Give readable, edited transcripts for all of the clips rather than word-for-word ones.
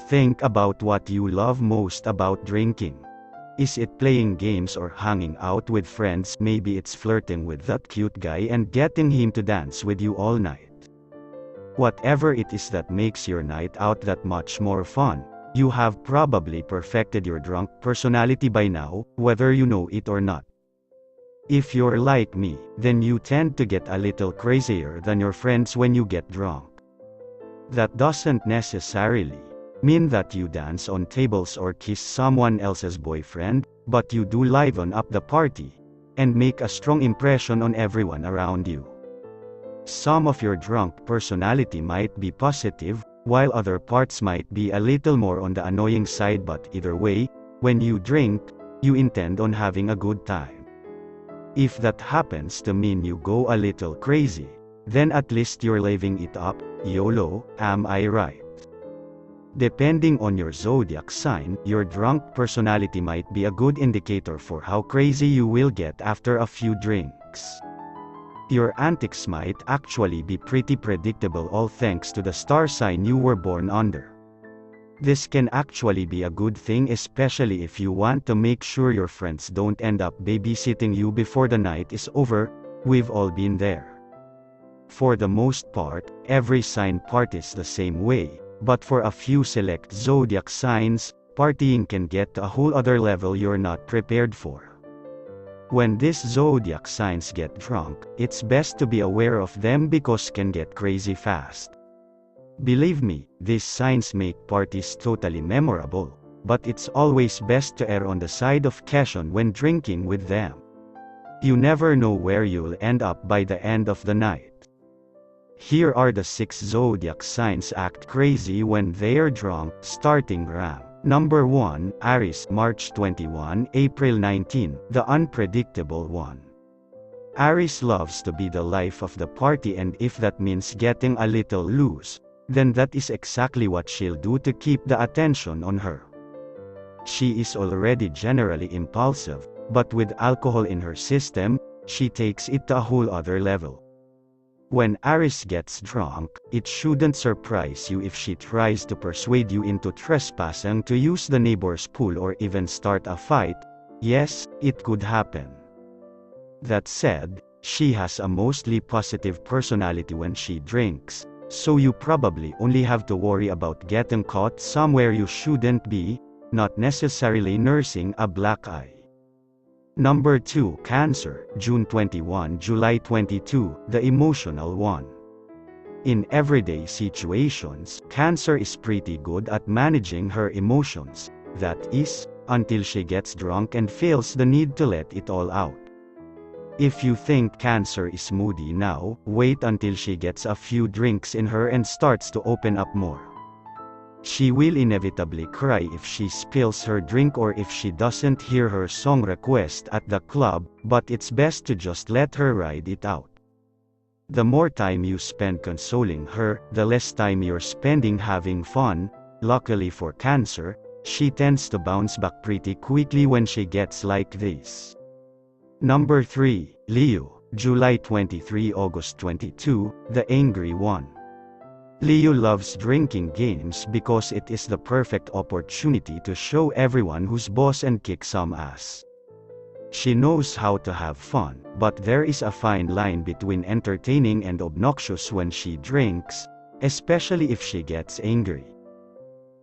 Think about what you love most about drinking. Is it playing games or hanging out with friends? Maybe it's flirting with that cute guy and getting him to dance with you all night. Whatever it is that makes your night out that much more fun, you have probably perfected your drunk personality by now, whether you know it or not. If you're like me, then you tend to get a little crazier than your friends when you get drunk. That doesn't necessarily mean that you dance on tables or kiss someone else's boyfriend, but you do liven up the party and make a strong impression on everyone around you. Some of your drunk personality might be positive, while other parts might be a little more on the annoying side, but either way, when you drink, you intend on having a good time. If that happens to mean you go a little crazy, then at least you're living it up, YOLO, am I right? Depending on your zodiac sign, your drunk personality might be a good indicator for how crazy you will get after a few drinks. Your antics might actually be pretty predictable, all thanks to the star sign you were born under. This can actually be a good thing, especially if you want to make sure your friends don't end up babysitting you before the night is over. We've all been there. For the most part, every sign parties the same way, but for a few select zodiac signs, partying can get to a whole other level you're not prepared for. When these zodiac signs get drunk, it's best to be aware of them because can get crazy fast. Believe me, these signs make parties totally memorable, but it's always best to err on the side of caution when drinking with them. You never know where you'll end up by the end of the night. Here are the 6 zodiac signs act crazy when they're drunk, starting Ram. Number 1, Aries, March 21, April 19, the unpredictable one. Aries loves to be the life of the party, and if that means getting a little loose, then that is exactly what she'll do to keep the attention on her. She is already generally impulsive, but with alcohol in her system, she takes it to a whole other level. When Aries gets drunk, it shouldn't surprise you if she tries to persuade you into trespassing, to use the neighbor's pool, or even start a fight. Yes, it could happen. That said, she has a mostly positive personality when she drinks, so you probably only have to worry about getting caught somewhere you shouldn't be, not necessarily nursing a black eye. Number 2, Cancer, June 21, July 22, the emotional one. In everyday situations, Cancer is pretty good at managing her emotions, that is, until she gets drunk and feels the need to let it all out. If you think Cancer is moody now, wait until she gets a few drinks in her and starts to open up more. She will inevitably cry if she spills her drink or if she doesn't hear her song request at the club, but it's best to just let her ride it out. The more time you spend consoling her, the less time you're spending having fun. Luckily for Cancer, she tends to bounce back pretty quickly when she gets like this. Number 3, Leo, July 23, August 22, the angry one. Leo loves drinking games because it is the perfect opportunity to show everyone who's boss and kick some ass. She knows how to have fun, but there is a fine line between entertaining and obnoxious when she drinks, especially if she gets angry.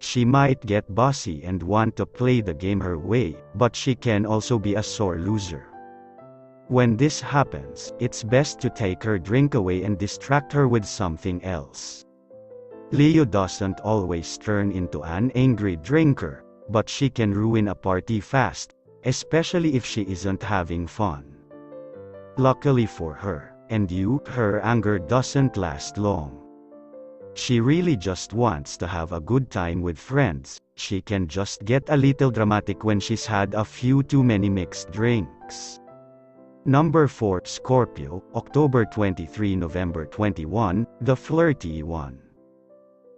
She might get bossy and want to play the game her way, but she can also be a sore loser. When this happens, it's best to take her drink away and distract her with something else. Leo doesn't always turn into an angry drinker, but she can ruin a party fast, especially if she isn't having fun. Luckily for her, and you, her anger doesn't last long. She really just wants to have a good time with friends. She can just get a little dramatic when she's had a few too many mixed drinks. Number 4, Scorpio, October 23, November 21, the flirty one.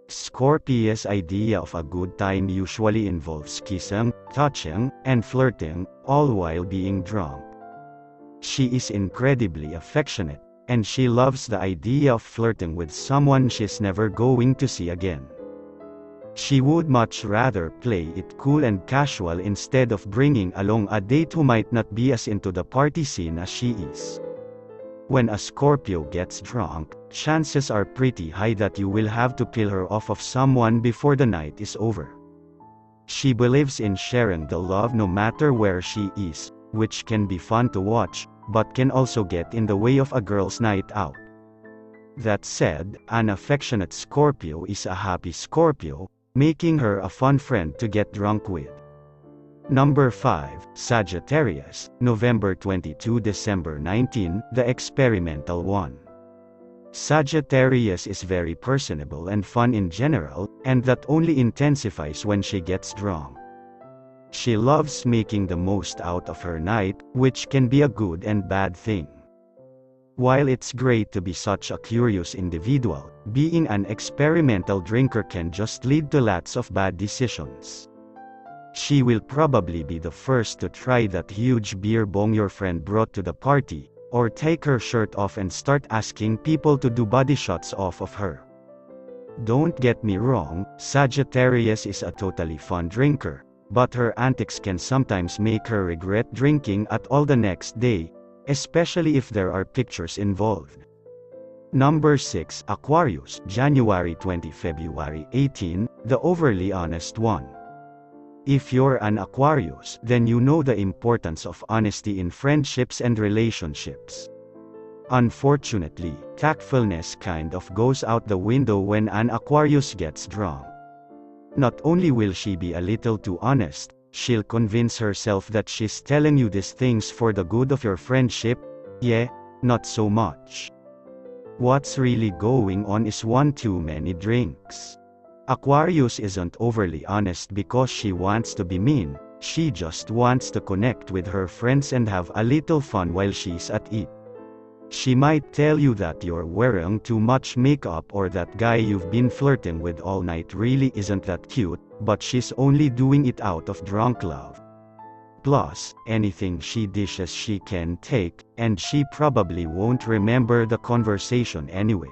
Scorpio's idea of a good time usually involves kissing, touching, and flirting, all while being drunk. She is incredibly affectionate, and she loves the idea of flirting with someone she's never going to see again. She would much rather play it cool and casual instead of bringing along a date who might not be as into the party scene as she is. When a Scorpio gets drunk, chances are pretty high that you will have to peel her off of someone before the night is over. She believes in sharing the love no matter where she is, which can be fun to watch, but can also get in the way of a girl's night out. That said, an affectionate Scorpio is a happy Scorpio, making her a fun friend to get drunk with. Number 5, Sagittarius, November 22 – December 19, the experimental one. Sagittarius is very personable and fun in general, and that only intensifies when she gets drunk. She loves making the most out of her night, which can be a good and bad thing. While it's great to be such a curious individual, being an experimental drinker can just lead to lots of bad decisions. She will probably be the first to try that huge beer bong your friend brought to the party, or take her shirt off and start asking people to do body shots off of her. Don't get me wrong, Sagittarius is a totally fun drinker, but her antics can sometimes make her regret drinking at all the next day, especially if there are pictures involved. Number 6, Aquarius, January 20 – February 18, the overly honest one. If you're an Aquarius, then you know the importance of honesty in friendships and relationships. Unfortunately, tactfulness kind of goes out the window when an Aquarius gets drunk. Not only will she be a little too honest, she'll convince herself that she's telling you these things for the good of your friendship. Yeah, not so much. What's really going on is one too many drinks. Aquarius isn't overly honest because she wants to be mean, she just wants to connect with her friends and have a little fun while she's at it. She might tell you that you're wearing too much makeup or that guy you've been flirting with all night really isn't that cute, but she's only doing it out of drunk love. Plus, anything she dishes she can take, and she probably won't remember the conversation anyway.